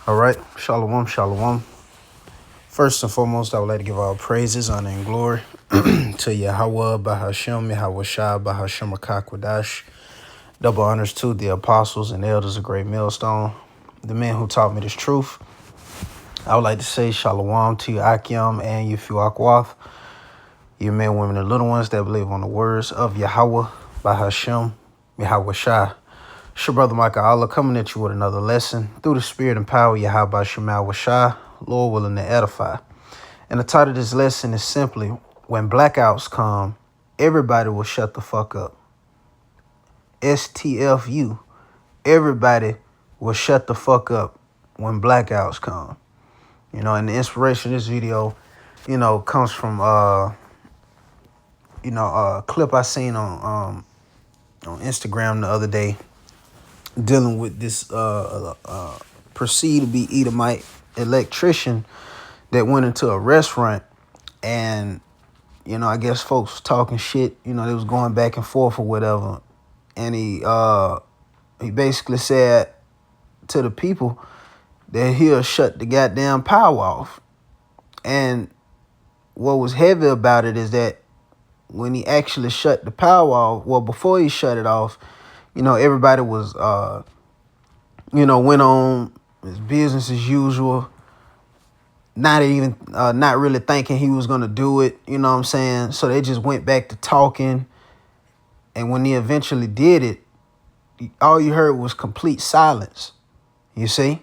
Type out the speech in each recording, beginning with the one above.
All right, shalom, shalom. First and foremost, I would like to give all praises, honor, and glory to Yahweh, Bahashem, Yahweh Shai, Bahashem Akakwadash. Double honors to the apostles and elders of Great Millstone, the men who taught me this truth. I would like to say shalom to you, Akim, and you, Fuakwath, you men, women, and little ones that believe on the words of Yahweh, Bahashem, Yahweh Shai. It's your brother Michael Allah coming at you with another lesson through the spirit and power of Yahweh Shemal Washai, Lord willing to edify. And the title of this lesson is simply, when blackouts come, everybody will shut the fuck up. STFU, everybody will shut the fuck up when blackouts come. And the inspiration of this video, comes from a clip I seen on Instagram the other day, dealing with this perceived to be Edomite electrician that went into a restaurant, and I guess folks was talking shit. They was going back and forth or whatever, and he basically said to the people that he'll shut the goddamn power off. And what was heavy about it is that when he actually shut the power off, well, before he shut it off, everybody was went on his business as usual, not really thinking he was gonna do it, you know what I'm saying? So they just went back to talking, and when he eventually did it, all you heard was complete silence. You see?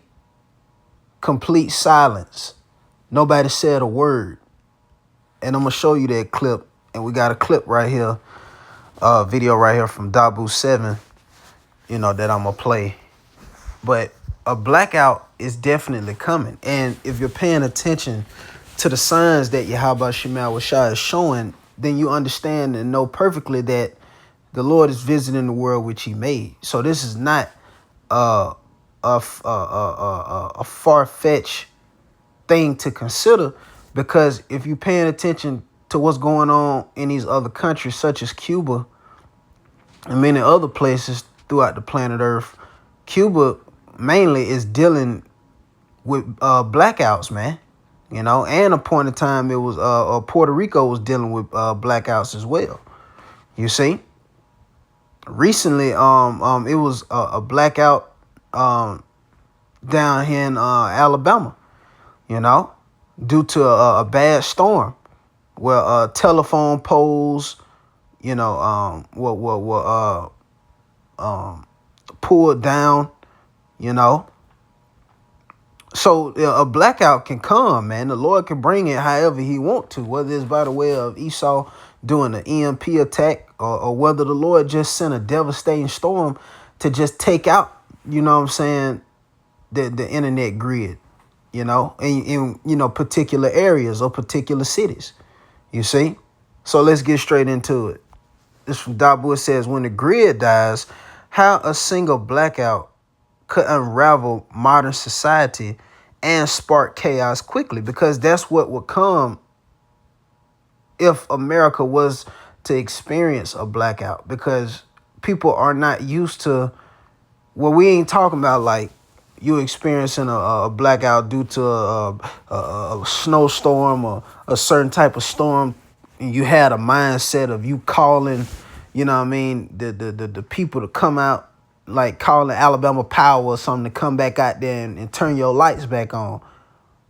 Complete silence. Nobody said a word. And I'm gonna show you that clip, and we got a clip right here, video right here from Dabu 7, that I'm gonna play. But a blackout is definitely coming. And if you're paying attention to the signs that Yahweh Shemal Washai is showing, then you understand and know perfectly that the Lord is visiting the world which he made. So this is not a far-fetched thing to consider, because if you're paying attention to what's going on in these other countries, such as Cuba and many other places throughout the planet Earth, Cuba mainly is dealing with blackouts, man. And a point in time it was Puerto Rico was dealing with blackouts as well. You see, recently it was a blackout down here in Alabama, due to a bad storm where telephone poles, were pulled down. So a blackout can come, man. The Lord can bring it however he want to, whether it's by the way of Esau doing an EMP attack, or whether the Lord just sent a devastating storm to just take out, the internet grid, in particular areas or particular cities, you see? So let's get straight into it. This from Dabu. It says, when the grid dies, how a single blackout could unravel modern society and spark chaos quickly, because that's what would come if America was to experience a blackout, because people are not used to, well, we ain't talking about like you experiencing a blackout due to a snowstorm or a certain type of storm, and you had a mindset of you calling, the people to come out, like calling Alabama Power or something to come back out there and turn your lights back on.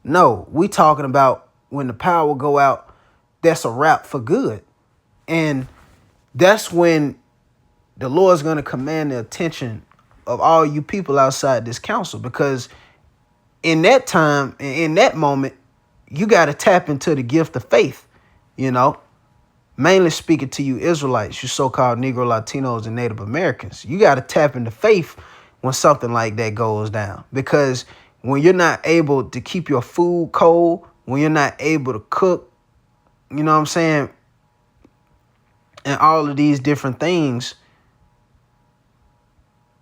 No, we talking about when the power go out, that's a wrap for good. And that's when the Lord's going to command the attention of all you people outside this council, because in that time, in that moment, you got to tap into the gift of faith, mainly speaking to you Israelites, you so-called Negro, Latinos, and Native Americans. You got to tap into faith when something like that goes down, because when you're not able to keep your food cold, when you're not able to cook, and all of these different things,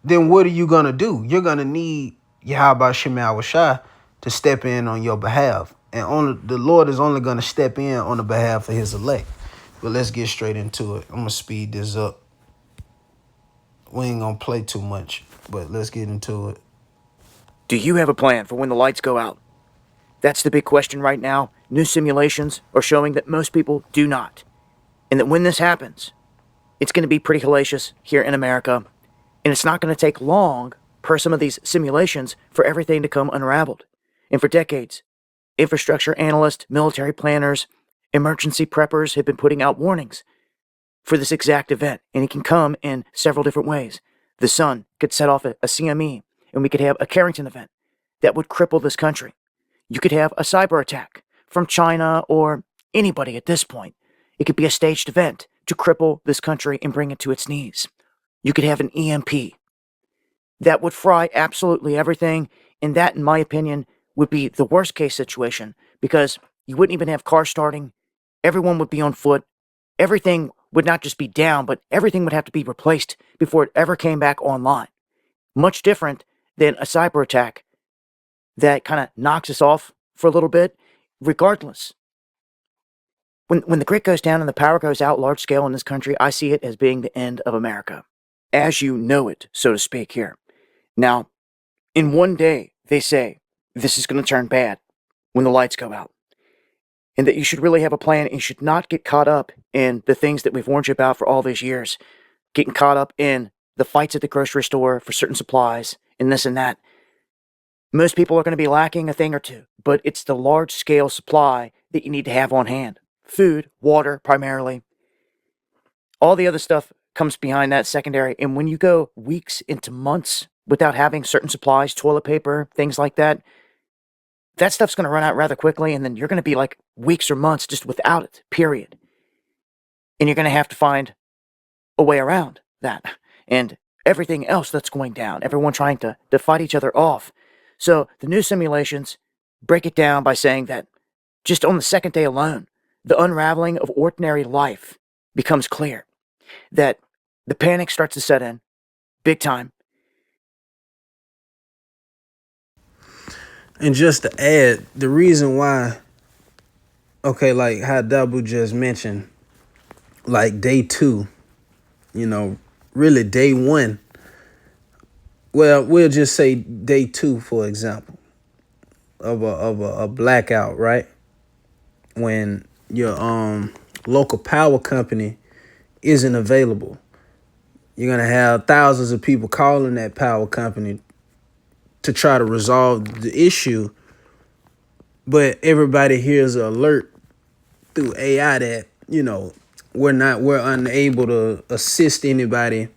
then what are you going to do? You're going to need Yahweh Shemal Washai to step in on your behalf. And the Lord is only going to step in on the behalf of his elect. But let's get straight into it. I'm going to speed this up. We ain't going to play too much, but let's get into it. Do you have a plan for when the lights go out? That's the big question right now. New simulations are showing that most people do not. And that when this happens, it's going to be pretty hellacious here in America. And it's not going to take long, per some of these simulations, for everything to come unraveled. And for decades, infrastructure analysts, military planners, emergency preppers have been putting out warnings for this exact event. And it can come in several different ways. The sun could set off a CME, and we could have a Carrington event that would cripple this country. You could have a cyber attack from China or anybody at this point. It could be a staged event to cripple this country and bring it to its knees. You could have an EMP that would fry absolutely everything, and that, in my opinion, would be the worst case situation, because you wouldn't even have cars starting, everyone would be on foot, everything would not just be down, but everything would have to be replaced before it ever came back online. Much different than a cyber attack that kind of knocks us off for a little bit. Regardless, when the grid goes down and the power goes out large scale in this country, I see it as being the end of America, as you know it, so to speak, here. Now, in one day, they say this is going to turn bad when the lights go out, and that you should really have a plan, and you should not get caught up in the things that we've warned you about for all these years, getting caught up in the fights at the grocery store for certain supplies and this and that. Most people are going to be lacking a thing or two, but it's the large-scale supply that you need to have on hand. Food, water, primarily. All the other stuff comes behind that, secondary. And when you go weeks into months without having certain supplies, toilet paper, things like that, that stuff's going to run out rather quickly, and then you're going to be like weeks or months just without it, period. And you're going to have to find a way around that. And everything else that's going down, everyone trying to fight each other off. So the new simulations break it down by saying that just on the second day alone, the unraveling of ordinary life becomes clear. That the panic starts to set in, big time. And just to add, the reason why, okay, like how Dabu just mentioned, like day 2, really day 1. Well, we'll just say day 2, for example, of a blackout, right? When your local power company isn't available, you're gonna have thousands of people calling that power company to try to resolve the issue, but everybody hears an alert through AI that we're unable to assist anybody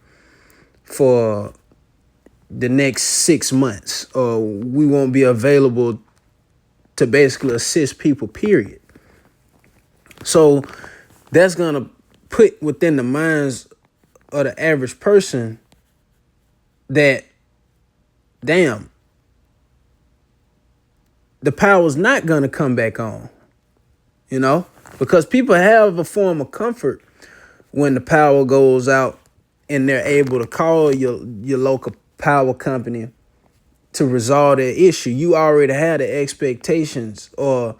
for the next 6 months, or we won't be available to basically assist people, period. So that's going to put within the minds of the average person that, damn, the power's not going to come back on, because people have a form of comfort when the power goes out and they're able to call your local power company to resolve their issue. You already had the expectations, or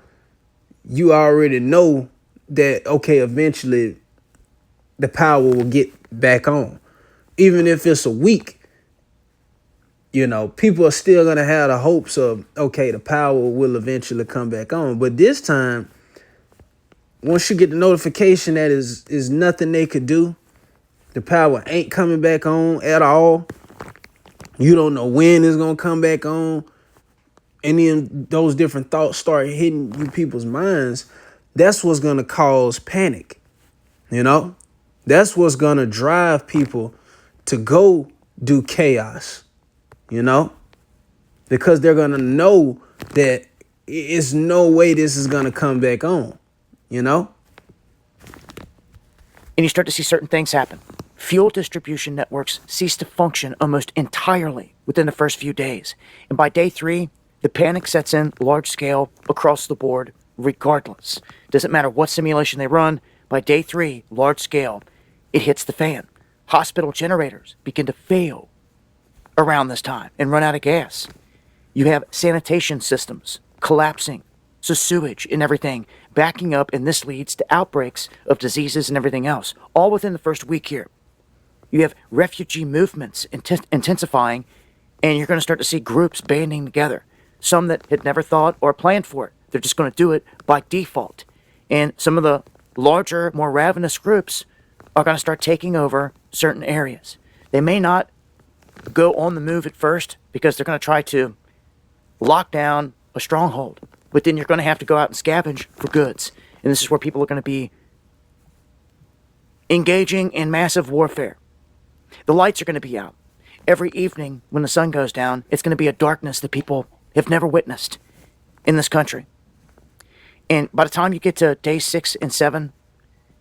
you already know that, okay, eventually the power will get back on. Even if it's a week, people are still going to have the hopes of, okay, the power will eventually come back on. But this time, once you get the notification that is nothing they could do, the power ain't coming back on at all, you don't know when it's going to come back on, and then those different thoughts start hitting you people's minds, that's what's going to cause panic, That's what's going to drive people to go do chaos, because they're going to know that it's no way this is going to come back on, And you start to see certain things happen. Fuel distribution networks cease to function almost entirely within the first few days. And by day 3, the panic sets in large scale across the board regardless. Doesn't matter what simulation they run, by day 3, large scale, it hits the fan. Hospital generators begin to fail around this time and run out of gas. You have sanitation systems collapsing, so sewage and everything backing up, and this leads to outbreaks of diseases and everything else, all within the first week here. You have refugee movements intensifying And you're going to start to see groups banding together. Some that had never thought or planned for it. They're just going to do it by default. And some of the larger, more ravenous groups are going to start taking over certain areas. They may not go on the move at first because they're going to try to lock down a stronghold. But then you're going to have to go out and scavenge for goods. And this is where people are going to be engaging in massive warfare. The lights are going to be out. Every evening when the sun goes down, it's going to be a darkness that people have never witnessed in this country. And by the time you get to day 6 and 7,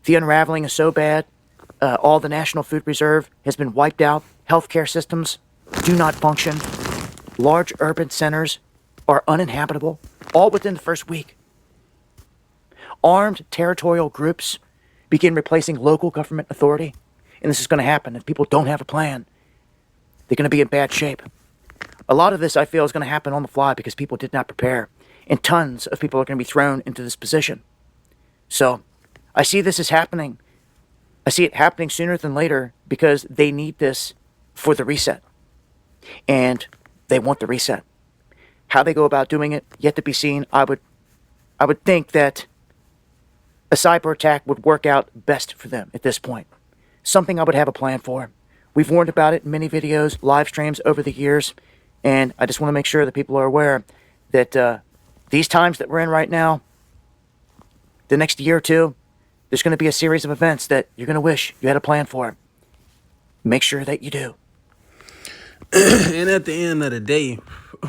the unraveling is so bad, all the National Food Reserve has been wiped out. Healthcare systems do not function. Large urban centers are uninhabitable, all within the first week. Armed territorial groups begin replacing local government authority. And this is going to happen if people don't have a plan. They're going to be in bad shape. A lot of this, I feel, is going to happen on the fly because people did not prepare. And tons of people are going to be thrown into this position. So, I see this as happening. I see it happening sooner than later because they need this for the reset. And they want the reset. How they go about doing it, yet to be seen. I would think that a cyber attack would work out best for them at this point. Something I would have a plan for. We've warned about it in many videos, live streams over the years, and I just want to make sure that people are aware that these times that we're in right now, the next year or two, there's going to be a series of events that you're going to wish you had a plan for. Make sure that you do. And at the end of the day,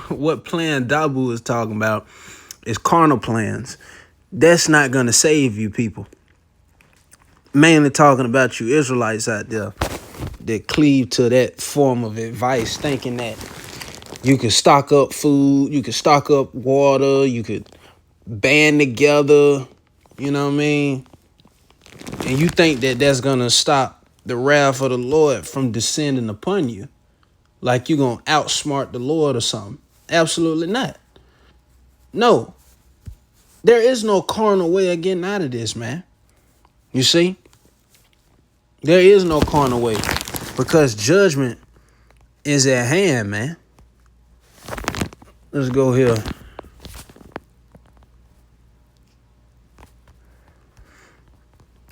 what plan Dabu is talking about is carnal plans. That's not going to save you people. Mainly talking about you Israelites out there that cleave to that form of advice, thinking that you could stock up food, you could stock up water, you could band together, you know what I mean? And you think that that's going to stop the wrath of the Lord from descending upon you. Like you're going to outsmart the Lord or something. Absolutely not. No. There is no carnal way of getting out of this, man. You see? There is no carnal way. Because judgment is at hand, man. Let's go here.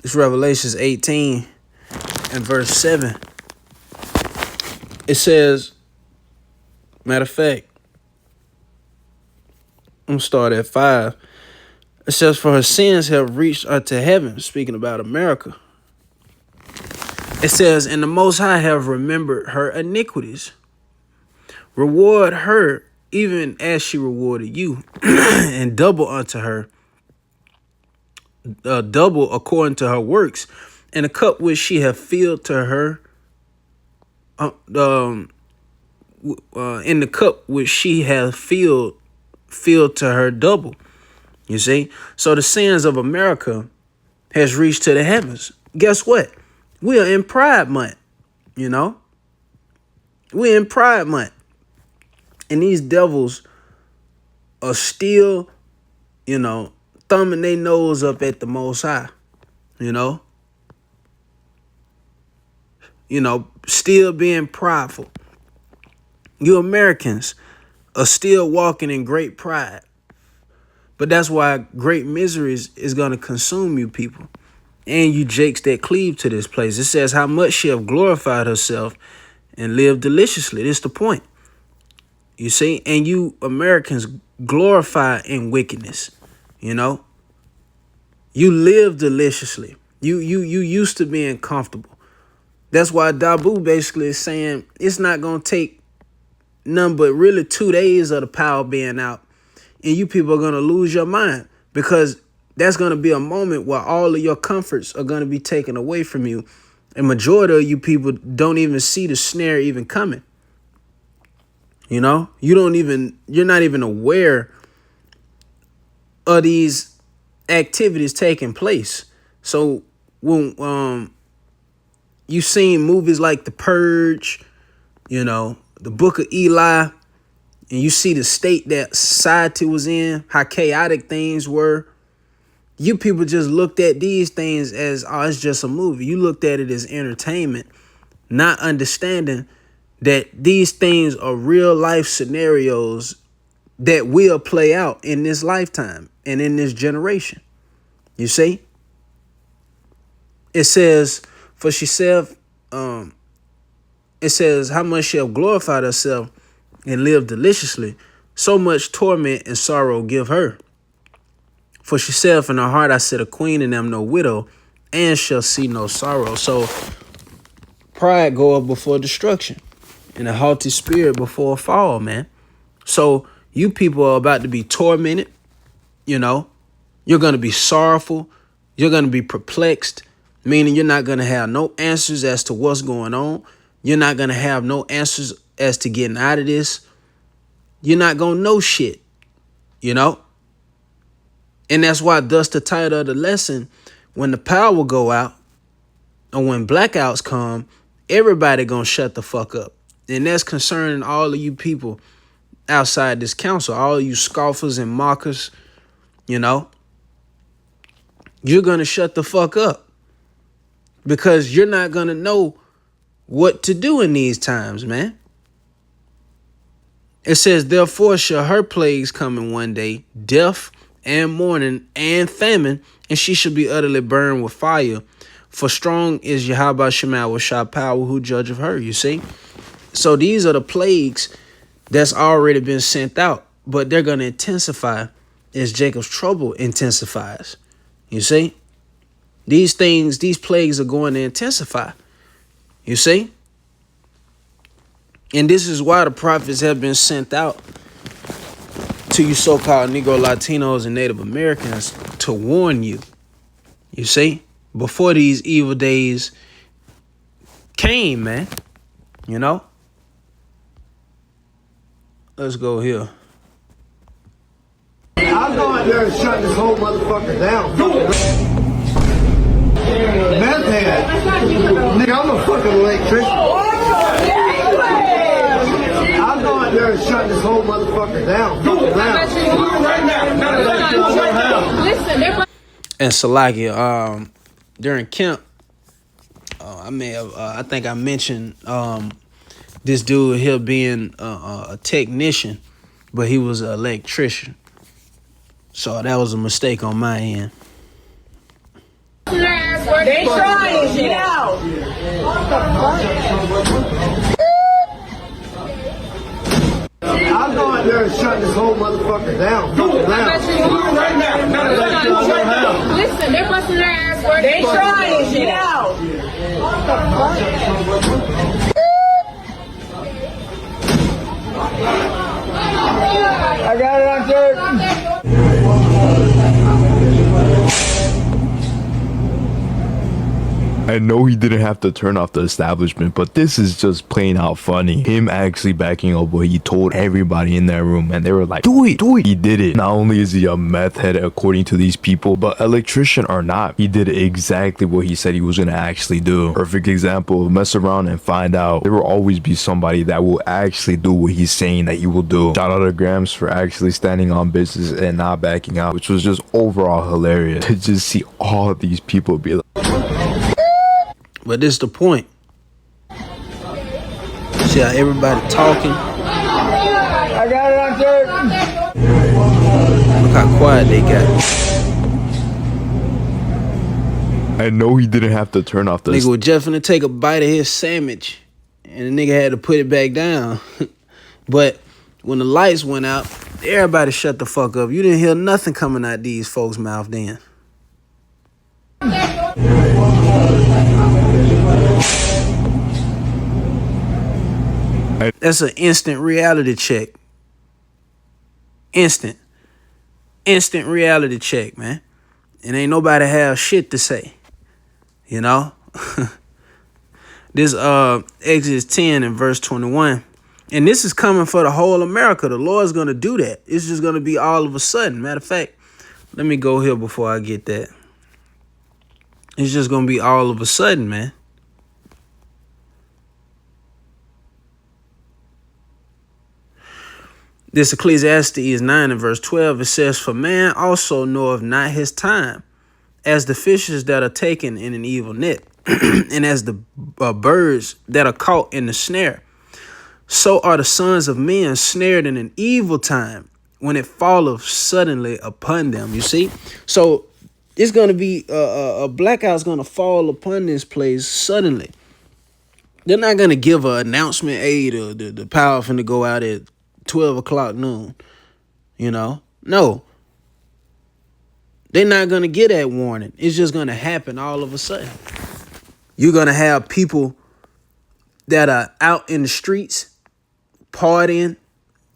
It's Revelations 18 and verse 7. It says, matter of fact, I'm going to start at 5. It says, for her sins have reached unto heaven, speaking about America. It says, and the Most High have remembered her iniquities. Reward her even as she rewarded you, and double unto her, double according to her works, and the cup which she hath filled to her, in the cup which she hath filled to her double. You see? So the sins of America has reached to the heavens. Guess what? We are in Pride Month, you know? We're in Pride Month. And these devils are still, you know, thumbing their nose up at the Most High, you know? You know, still being prideful. You Americans are still walking in great pride. But that's why great miseries is going to consume you people. And you jakes that cleave to this place. It says how much she have glorified herself and lived deliciously. This is the point. You see? And you Americans glorify in wickedness. You know? You live deliciously. You used to being comfortable. That's why Dabu basically is saying it's not going to take none but really 2 days of the power being out. And you people are going to lose your mind because that's going to be a moment where all of your comforts are going to be taken away from you. And majority of you people don't even see the snare even coming. You know, you're not even aware of these activities taking place. So when you've seen movies like The Purge, you know, The Book of Eli, and you see the state that society was in, how chaotic things were. You people just looked at these things as, oh, it's just a movie. You looked at it as entertainment, not understanding that these things are real life scenarios that will play out in this lifetime and in this generation. You see? It says, for she said, it says, how much she have glorified herself and lived deliciously, so much torment and sorrow give her. For she said, in her heart, I said, a queen and am no widow, and shall see no sorrow. So pride go up before destruction, and a haughty spirit before a fall, man. So you people are about to be tormented, you know. You're going to be sorrowful. You're going to be perplexed, meaning you're not going to have no answers as to what's going on. You're not going to have no answers as to getting out of this. You're not going to know shit, you know. And that's why thus the title of the lesson, when the power go out or when blackouts come, everybody going to shut the fuck up. And that's concerning all of you people outside this council, all of you scoffers and mockers, you know. You're going to shut the fuck up because you're not going to know what to do in these times, man. It says, therefore shall her plagues come in one day, death and mourning and famine, and she shall be utterly burned with fire. For strong is Yahweh Shema with shy power who judge of her, you see? So these are the plagues that's already been sent out, but they're going to intensify as Jacob's trouble intensifies. You see, these things, these plagues are going to intensify. You see, and this is why the prophets have been sent out to you so-called Negro Latinos and Native Americans to warn you. You see, before these evil days came, man, you know. Let's go here. I'm going there and shut this whole motherfucker down. Meth head. Nigga, I'm a fucking electrician. I'm going there and shut this whole motherfucker down. And Salakia, during camp, I think I mentioned this dude here being a technician, but he was an electrician. So that was a mistake on my end. They trying, get out. I'm going there and shut this whole motherfucker down. Listen, they're busting their ass work. They trying, get out. I got it on tape. I know he didn't have to turn off the establishment, but this is just plain out funny. Him actually backing up what he told everybody in that room, and they were like, do it, do it. He did it. Not only is he a meth head according to these people, but electrician or not, he did exactly what he said he was gonna actually do. Perfect example, mess around and find out. There will always be somebody that will actually do what he's saying that he will do. Shout out to Grams for actually standing on business and not backing out, which was just overall hilarious to just see all of these people be like, But this is the point. See how everybody talking? I got it on tape. Look how quiet they got. I know he didn't have to turn off the Nigga was just finna take a bite of his sandwich, and the nigga had to put it back down. But when the lights went out, everybody shut the fuck up. You didn't hear nothing coming out these folks' mouth then. That's an instant reality check. Instant reality check, man. And ain't nobody have shit to say. You know? This Exodus 10 and verse 21. And this is coming for the whole America. The Lord's gonna do that. It's just gonna be all of a sudden. Matter of fact, let me go here before I get that. It's just gonna be all of a sudden, man. This Ecclesiastes 9 and verse 12, it says, for man also knoweth not his time, as the fishes that are taken in an evil net, and as the birds that are caught in the snare. So are the sons of men snared in an evil time when it falleth suddenly upon them. You see? So it's going to be a blackout's going to fall upon this place suddenly. They're not going to give an announcement, hey, the power finna go out at 12 o'clock noon. You know? No. They're not going to get that warning. It's just going to happen all of a sudden. You're going to have people that are out in the streets partying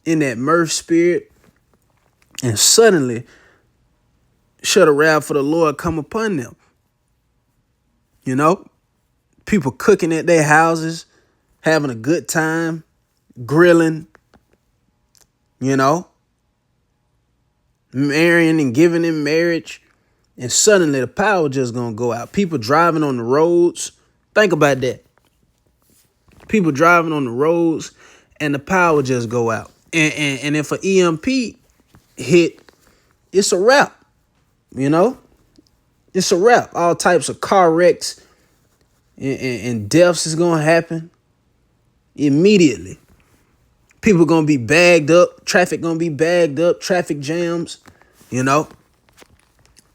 in that mirth spirit, and suddenly shut a wrath for the Lord come upon them. You know, people cooking at their houses, having a good time, grilling, you know, marrying and giving in marriage, and suddenly the power just gonna go out. People driving on the roads. Think about that. People driving on the roads and the power just go out. And if an EMP hit, it's a wrap. You know? It's a wrap. All types of car wrecks and deaths is gonna happen immediately. People gonna be bagged up. Traffic gonna be bagged up. Traffic jams. You know?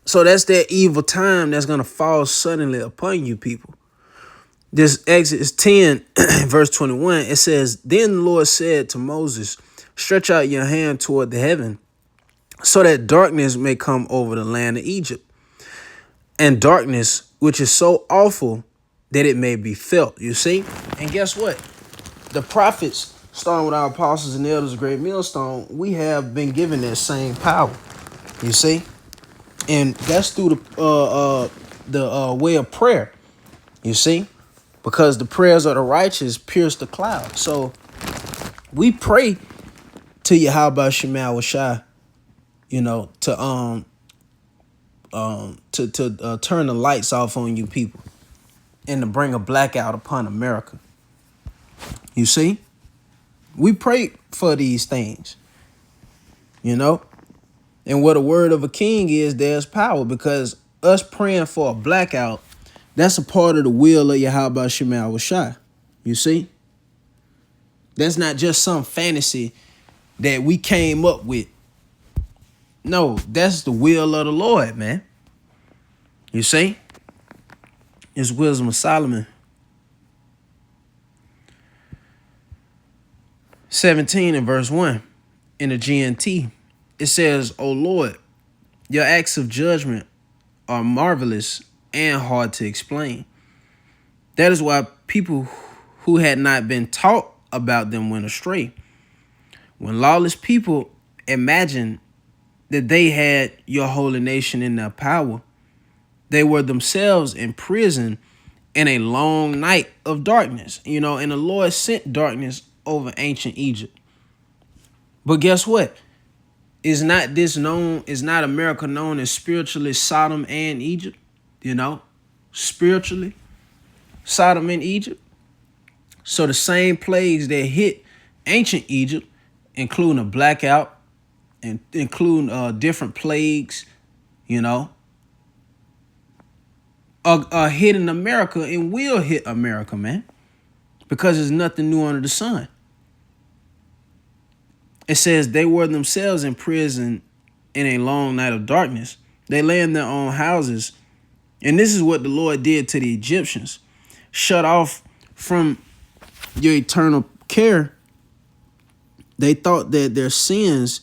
So that's that evil time that's gonna fall suddenly upon you people. This Exodus 10, verse 21, it says, Then the Lord said to Moses, Stretch out your hand toward the heaven, so that darkness may come over the land of Egypt, and darkness which is so awful that it may be felt. You see? And guess what? The prophets, starting with our apostles and elders of Great Millstone, we have been given that same power. You see? And that's through the way of prayer. You see? Because the prayers of the righteous pierce the cloud. So we pray to Yahweh Shemel Shai, you know, to turn the lights off on you people and to bring a blackout upon America. You see? We pray for these things, you know? And what a word of a king is, there's power, because us praying for a blackout, that's a part of the will of Yahweh Shemel Shai. You see? That's not just some fantasy that we came up with. No, that's the will of the Lord, man. You see? It's Wisdom of Solomon 17 and verse 1 in the GNT. It says, O Lord, your acts of judgment are marvelous and hard to explain. That is why people who had not been taught about them went astray. When lawless people imagined that they had your holy nation in their power, they were themselves in prison in a long night of darkness. You know, and the Lord sent darkness over ancient Egypt. But guess what? Is not America known as spiritually Sodom and Egypt? You know, spiritually Sodom and Egypt. So the same plagues that hit ancient Egypt, including a blackout and including different plagues, you know, are hitting America and will hit America, man, because there's nothing new under the sun. It says they were themselves in prison in a long night of darkness. They lay in their own houses. And this is what the Lord did to the Egyptians. Shut off from your eternal care, they thought that their sins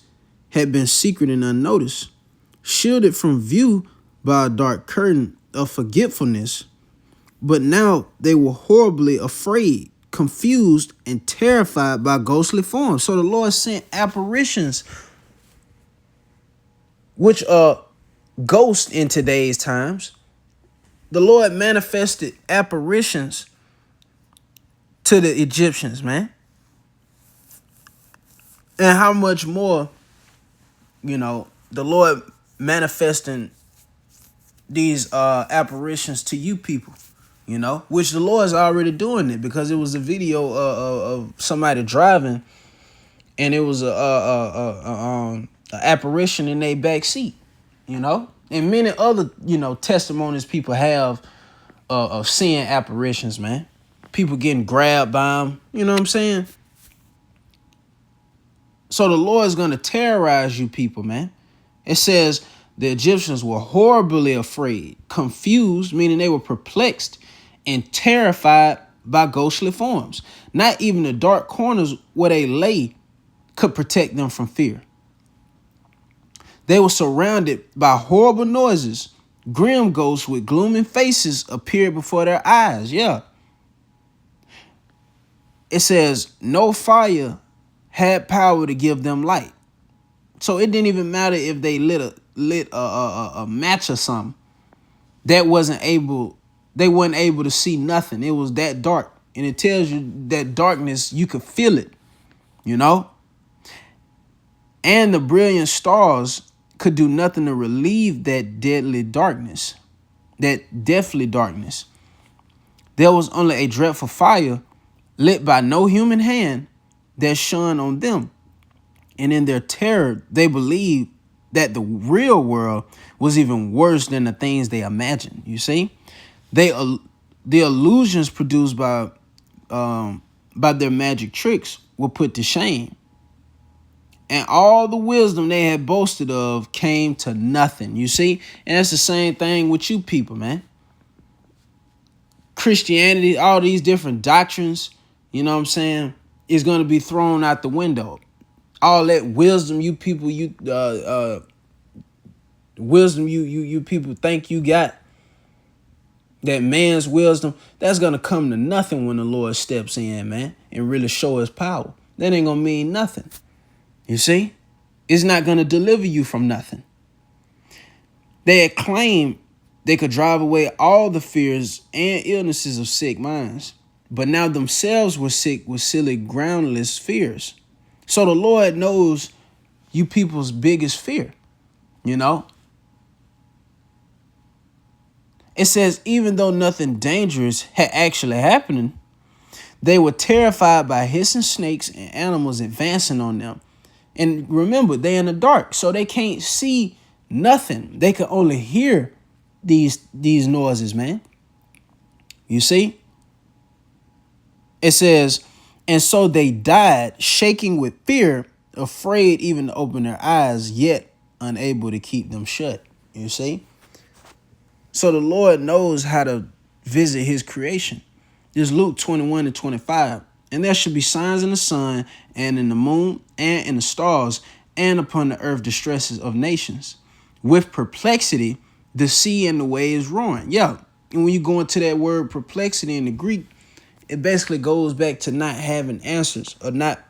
had been secret and unnoticed, shielded from view by a dark curtain of forgetfulness. But now they were horribly afraid, confused, and terrified by ghostly forms. So the Lord sent apparitions, which are ghosts in today's times. The Lord manifested apparitions to the Egyptians, man. And how much more, you know, the Lord manifesting these apparitions to you people, you know, which the Lord's already doing it, because it was a video of somebody driving, and it was a apparition in their back seat, you know, and many other, you know, testimonies people have of seeing apparitions, man. People getting grabbed by them, you know what I'm saying? So the Lord is going to terrorize you people, man. It says the Egyptians were horribly afraid, confused, meaning they were perplexed and terrified by ghostly forms. Not even the dark corners where they lay could protect them from fear. They were surrounded by horrible noises. Grim ghosts with glooming faces appeared before their eyes. Yeah. It says no fire had power to give them light. So it didn't even matter if they lit a match or something. They weren't able to see nothing. It was that dark. And it tells you that darkness, you could feel it, you know? And the brilliant stars could do nothing to relieve that deadly darkness, that deathly darkness. There was only a dreadful fire lit by no human hand that shone on them. And in their terror, they believed that the real world was even worse than the things they imagined. You see, the illusions produced by their magic tricks were put to shame, and all the wisdom they had boasted of came to nothing. You see, and that's the same thing with you people, man. Christianity, all these different doctrines, you know what I'm saying, is going to be thrown out the window. All that wisdom you people, you people think you got, that man's wisdom, that's gonna come to nothing when the Lord steps in, man, and really show his power. That ain't gonna mean nothing. You see? It's not gonna deliver you from nothing. They had claimed they could drive away all the fears and illnesses of sick minds, but now themselves were sick with silly, groundless fears. So the Lord knows you people's biggest fear, you know? It says even though nothing dangerous had actually happened, they were terrified by hissing snakes and animals advancing on them. And remember, they're in the dark, so they can't see nothing. They can only hear these noises, man. You see? It says, and so they died, shaking with fear, afraid even to open their eyes, yet unable to keep them shut. You see? So the Lord knows how to visit his creation. This is Luke 21-25. And there should be signs in the sun and in the moon and in the stars and upon the earth distresses of nations. With perplexity, the sea and the waves roaring. Yeah. And when you go into that word perplexity in the Greek, it basically goes back to not having answers or not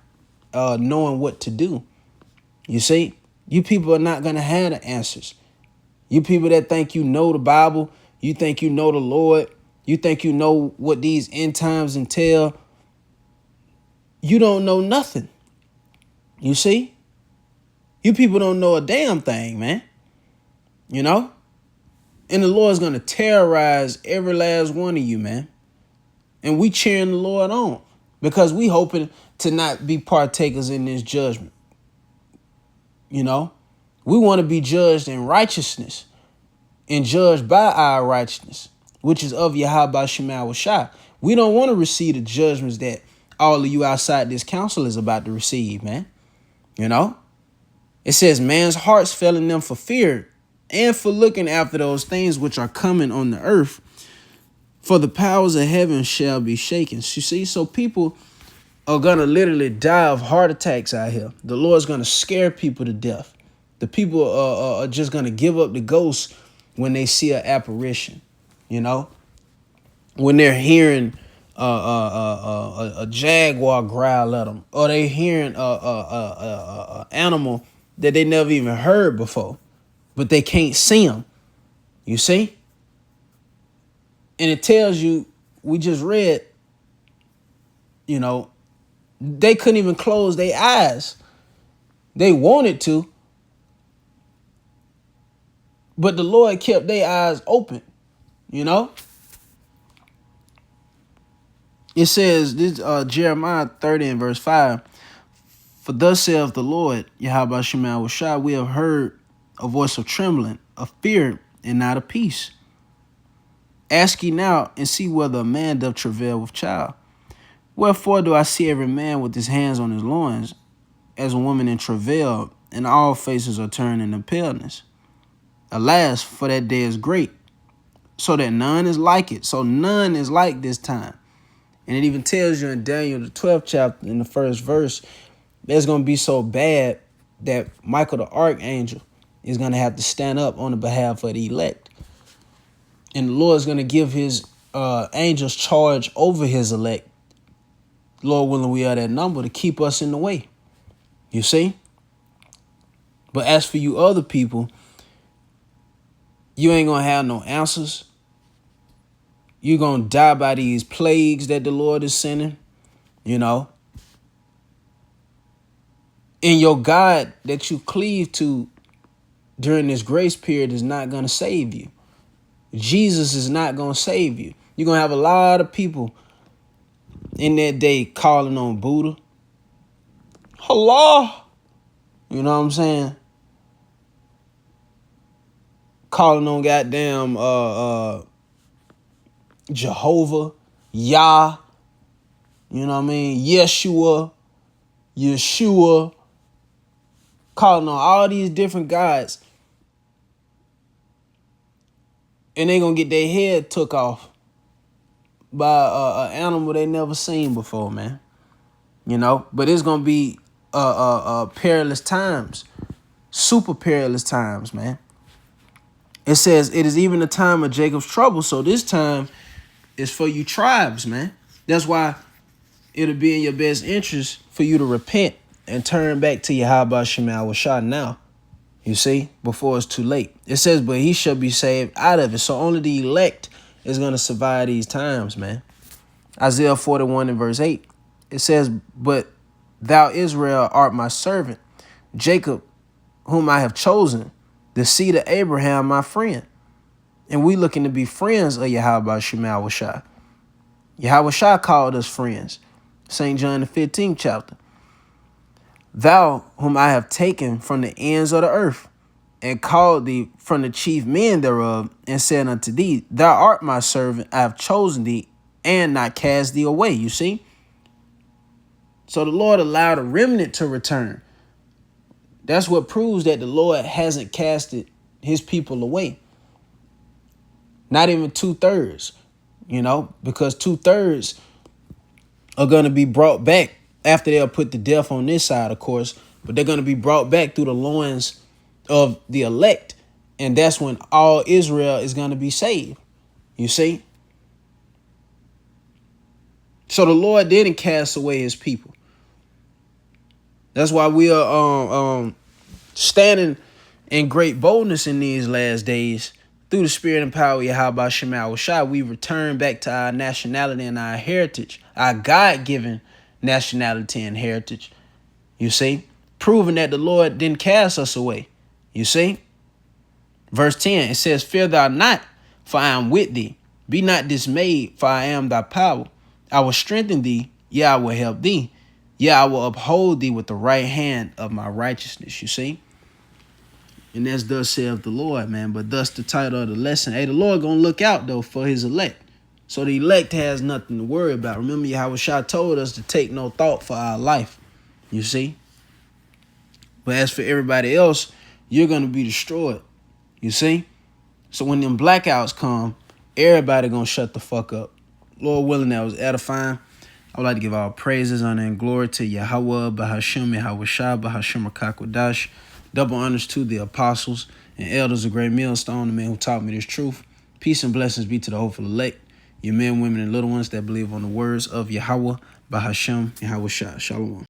knowing what to do. You see, you people are not going to have the answers. You people that think you know the Bible, you think you know the Lord, you think you know what these end times entail, you don't know nothing. You see? You people don't know a damn thing, man. You know? And the Lord's going to terrorize every last one of you, man. And we cheering the Lord on because we hoping to not be partakers in this judgment. You know? We want to be judged in righteousness and judged by our righteousness, which is of Yahweh Shema Shah. We don't want to receive the judgments that all of you outside this council is about to receive, man. You know? It says man's hearts failing them for fear and for looking after those things which are coming on the earth. For the powers of heaven shall be shaken. You see, so people are going to literally die of heart attacks out here. The Lord's going to scare people to death. The people are just going to give up the ghost when they see an apparition, you know, when they're hearing a jaguar growl at them, or they hearing a animal that they never even heard before, but they can't see them. You see? And it tells you, we just read, you know, they couldn't even close their eyes. They wanted to, but the Lord kept their eyes open, you know? It says, this Jeremiah 30:5, for thus saith the Lord, Yahweh Shema Shah, we have heard a voice of trembling, of fear, and not of peace. Ask ye now, and see whether a man doth travail with child. Wherefore do I see every man with his hands on his loins, as a woman in travail, and all faces are turned into paleness. Alas, for that day is great, so that none is like it. So none is like this time. And it even tells you in Daniel, the 12th chapter, in the first verse, that's going to be so bad that Michael the archangel is going to have to stand up on the behalf of the elect. And the Lord is going to give his angels charge over his elect. Lord willing, we are that number to keep us in the way. You see? But as for you other people, you ain't going to have no answers. You're going to die by these plagues that the Lord is sending, you know. And your God that you cleave to during this grace period is not going to save you. Jesus is not going to save you. You're going to have a lot of people in that day calling on Buddha. Allah. You know what I'm saying? Calling on goddamn Jehovah, Yah. You know what I mean? Yeshua. Calling on all these different gods. And they gonna get their head took off by an animal they never seen before, man. You know, but it's gonna be perilous times, super perilous times, man. It says it is even the time of Jacob's trouble. So this time is for you tribes, man. That's why it'll be in your best interest for you to repent and turn back to Yahweh Shema Shah now. You see, before it's too late. It says, but he shall be saved out of it. So only the elect is going to survive these times, man. Isaiah 41 and verse 8. It says, but thou, Israel, art my servant, Jacob, whom I have chosen, the seed of Abraham, my friend. And we looking to be friends of Yahweh Shema Shah. Yahweh Shah called us friends. St. John the 15th chapter. Thou, whom I have taken from the ends of the earth, and called thee from the chief men thereof, and said unto thee, thou art my servant, I have chosen thee, and not cast thee away. You see? So the Lord allowed a remnant to return. That's what proves that the Lord hasn't casted his people away. Not even 2/3, you know, because 2/3 are going to be brought back after they'll put to death on this side, of course, but they're going to be brought back through the loins of the elect. And that's when all Israel is going to be saved. You see? So the Lord didn't cast away his people. That's why we are standing in great boldness in these last days. Through the spirit and power of Yahweh Shema Shah, we return back to our nationality and our heritage, our God-given nationality and heritage. You see? Proving that the Lord didn't cast us away. You see? Verse 10, it says, fear thou not, for I am with thee. Be not dismayed, for I am thy power. I will strengthen thee, yea, I will help thee. Yea, I will uphold thee with the right hand of my righteousness. You see? And that's thus saith the Lord, man. But thus the title of the lesson. Hey, the Lord gonna look out, though, for his elect. So the elect has nothing to worry about. Remember, Yahweh Shah told us to take no thought for our life. You see? But as for everybody else, you're going to be destroyed. You see? So when them blackouts come, everybody going to shut the fuck up. Lord willing, that was edifying. I would like to give all praises, honor, and glory to Yahweh, Bahashim, Yahweh Shah, Bahashim, Rakakwadash. Double honors to the apostles and elders of Great Millstone, the man who taught me this truth. Peace and blessings be to the hopeful elect, your men, women, and little ones that believe on the words of Yahweh, Bahashim, Yahweh Shah. Shalom.